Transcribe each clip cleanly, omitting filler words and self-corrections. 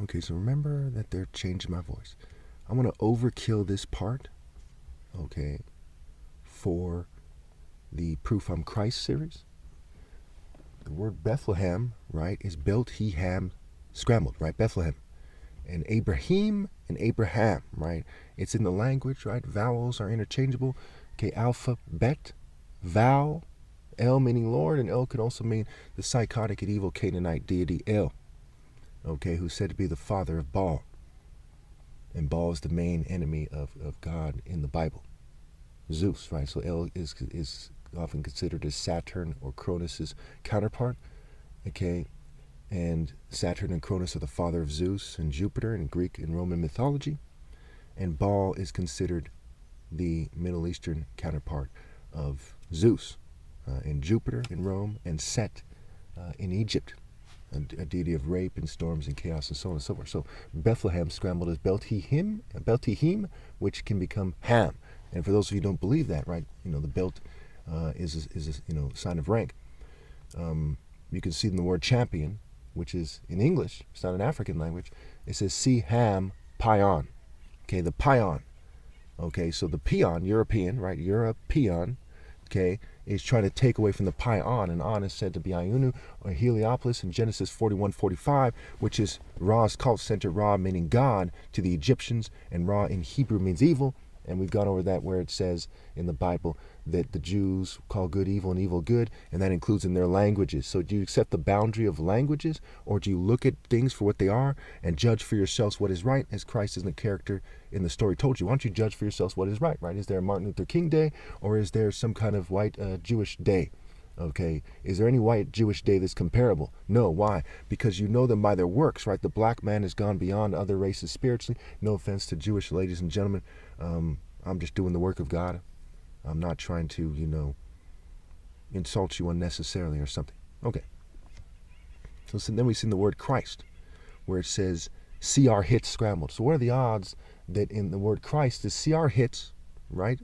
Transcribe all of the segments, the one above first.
Okay, so remember that they're changing my voice. I want to overkill this part, okay, for the Proof I'm Christ series. The word Bethlehem, right, is built, he, ham, scrambled, right? Bethlehem. And Abraham and Abraham, right? It's in the language, right? Vowels are interchangeable. Okay, alpha, bet, vowel, El meaning Lord, and El can also mean the psychotic and evil Canaanite deity El, okay, who's said to be the father of Baal. And Baal is the main enemy of God in the Bible. Zeus, right? So El is often considered as Saturn or Cronus's counterpart, okay? And Saturn and Cronus are the father of Zeus and Jupiter in Greek and Roman mythology. And Baal is considered the Middle Eastern counterpart of Zeus in Jupiter in Rome, and Set in Egypt, a deity of rape and storms and chaos and so on and so forth. So Bethlehem scrambled as Beltehim, which can become Ham. And for those of you who don't believe that, right, the belt is a sign of rank. You can see in the word champion, which is in English, it's not an African language, it says see ham pion. Okay, the pion. Okay, so the peon, European, right, European, okay, is trying to take away from the pion, and on is said to be Iunu or Heliopolis in Genesis 41:45, which is Ra's cult center, Ra meaning God to the Egyptians, and Ra in Hebrew means evil. And we've gone over that where it says in the Bible that the Jews call good evil and evil good, and that includes in their languages. So do you accept the boundary of languages, or do you look at things for what they are and judge for yourselves what is right, as Christ is the character in the story told you? Why don't you judge for yourselves what is right, right? Is there a Martin Luther King Day, or is there some kind of white Jewish day? Okay, is there any white Jewish day that's comparable? No. Why? Because you know them by their works, right? The black man has gone beyond other races spiritually. No offense to Jewish ladies and gentlemen. I'm just doing the work of God. I'm not trying to, insult you unnecessarily or something. Okay. So then we see the word Christ, where it says, see our hits scrambled. So what are the odds that in the word Christ is see our hits, right?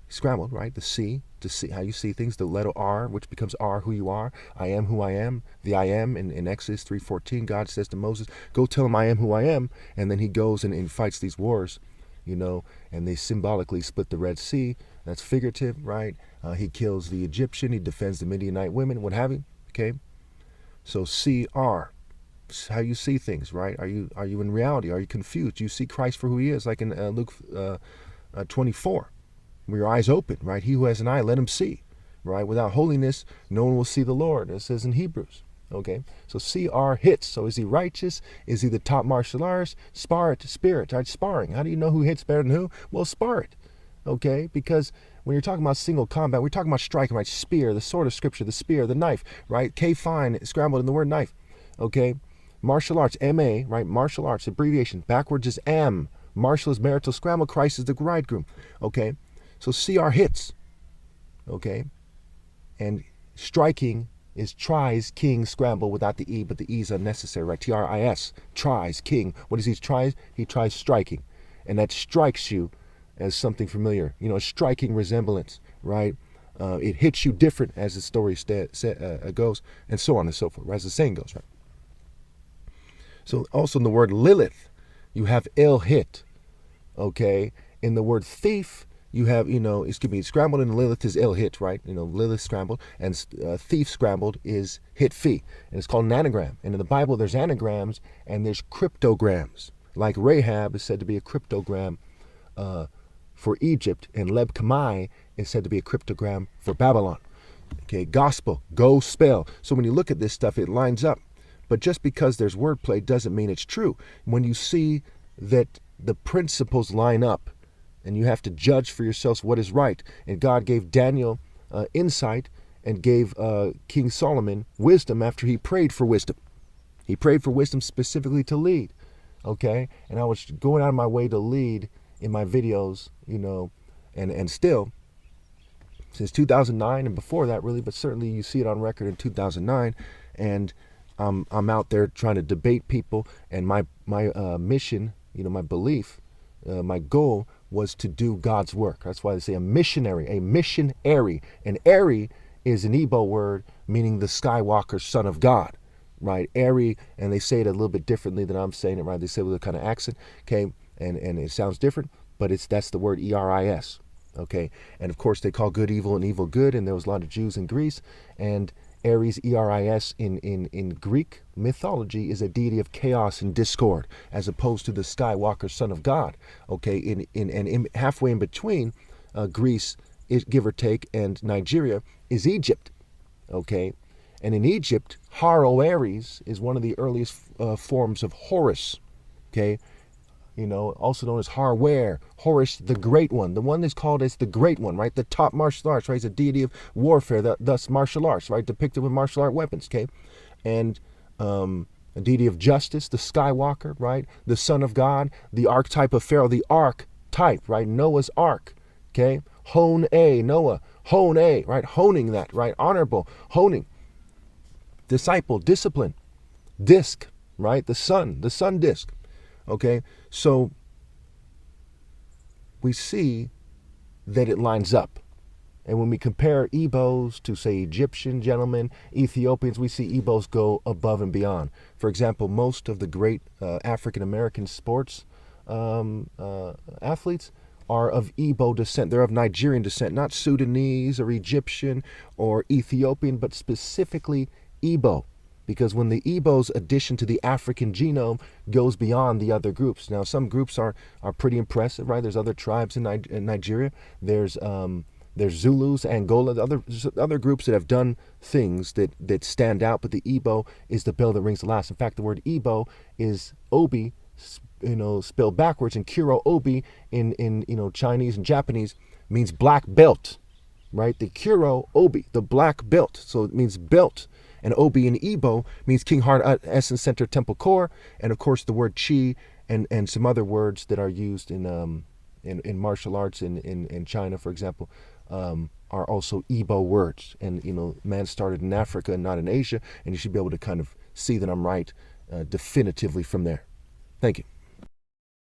Scrambled, right? The C, to see how you see things, the letter R, which becomes R, who you are. I am who I am. The I am in Exodus 3:14, God says to Moses, go tell him I am who I am. And then he goes and fights these wars, and they symbolically split the Red Sea. That's figurative, right? He kills the Egyptian. He defends the Midianite women, what have you, okay? So CR, how you see things, right? Are you in reality? Are you confused? Do you see Christ for who he is? Like in Luke 24. With your eyes open, right? He who has an eye, let him see, right? Without holiness, no one will see the Lord, it says in Hebrews, okay? So CR hits. So is he righteous? Is he the top martial artist? Spirit, right? Sparring. How do you know who hits better than who? Well, spar it, okay? Because when you're talking about single combat, we're talking about striking, right? Spear, the sword of scripture, the spear, the knife, right? K-fine, scrambled in the word knife, okay? Martial arts, M-A, right? Martial arts, abbreviation. Backwards is M. Martial is marital scramble. Christ is the bridegroom, okay? So CR hits, okay? And striking is tries, king, scramble without the E, but the E is unnecessary, right? TRIS, tries, king. What is he tries? He tries striking. And that strikes you as something familiar, a striking resemblance, right? It hits you different as the story goes, and so on and so forth, as the saying goes, right? So also in the word Lilith, you have El hit, okay? In the word thief, you have, scrambled and Lilith is El hit, right? Lilith scrambled, and thief scrambled is hit fee. And it's called an anagram. And in the Bible, there's anagrams and there's cryptograms. Like Rahab is said to be a cryptogram for Egypt, and Leb Kamai is said to be a cryptogram for Babylon. Okay, gospel, go spell. So when you look at this stuff, it lines up. But just because there's wordplay doesn't mean it's true. When you see that the principles line up, and you have to judge for yourselves what is right. And God gave Daniel insight and gave King Solomon wisdom after he prayed for wisdom. He prayed for wisdom specifically to lead, okay? And I was going out of my way to lead in my videos, and still, since 2009 and before that really, but certainly you see it on record in 2009, and I'm out there trying to debate people, and my mission, my belief, my goal was to do God's work. That's why they say a missionary. An Eri is an Igbo word meaning the Skywalker son of God. right? Airy, and they say it a little bit differently than I'm saying it, right? They say it with a kind of accent, okay, and it sounds different, but that's the word Eris, okay? And of course, they call good evil and evil good, and there was a lot of Jews in Greece, and Ares, Eris, in Greek mythology is a deity of chaos and discord, as opposed to the Skywalker, son of God, okay? And halfway in between, Greece, give or take, and Nigeria is Egypt, okay? And in Egypt, Har-O-Ares is one of the earliest forms of Horus, okay? Also known as Harware, Horus the Great One, the one that's called as the Great One, right? The top martial arts, right? He's a deity of warfare, thus martial arts, right? Depicted with martial art weapons, okay? And a deity of justice, the Skywalker, right? The Son of God, the archetype of Pharaoh, the archetype, right? Noah's Ark, okay? Hone-A, Noah, Hone-A, right? Honing that, right? Honorable, honing. Disciple, discipline, disc, right? The sun disc, okay? So we see that it lines up. And when we compare Igbos to, say, Egyptian gentlemen, Ethiopians, we see Igbos go above and beyond. For example, most of the great African-American sports athletes are of Igbo descent. They're of Nigerian descent, not Sudanese or Egyptian or Ethiopian, but specifically Igbo, because when the Igbo's addition to the African genome goes beyond the other groups. Now, some groups are pretty impressive, right? There's other tribes in Nigeria. There's Zulus, Angola, other groups that have done things that stand out, but the Igbo is the bell that rings the last. In fact, the word Igbo is Obi, spelled backwards, and Kuro Obi in Chinese and Japanese means black belt, right? The Kuro Obi, the black belt, so it means belt. And Obi in Igbo means King Heart Essence Center Temple Core, and of course the word Chi and some other words that are used in martial arts in China, for example, are also Igbo words. And man started in Africa and not in Asia, and you should be able to kind of see that I'm right definitively from there. Thank you.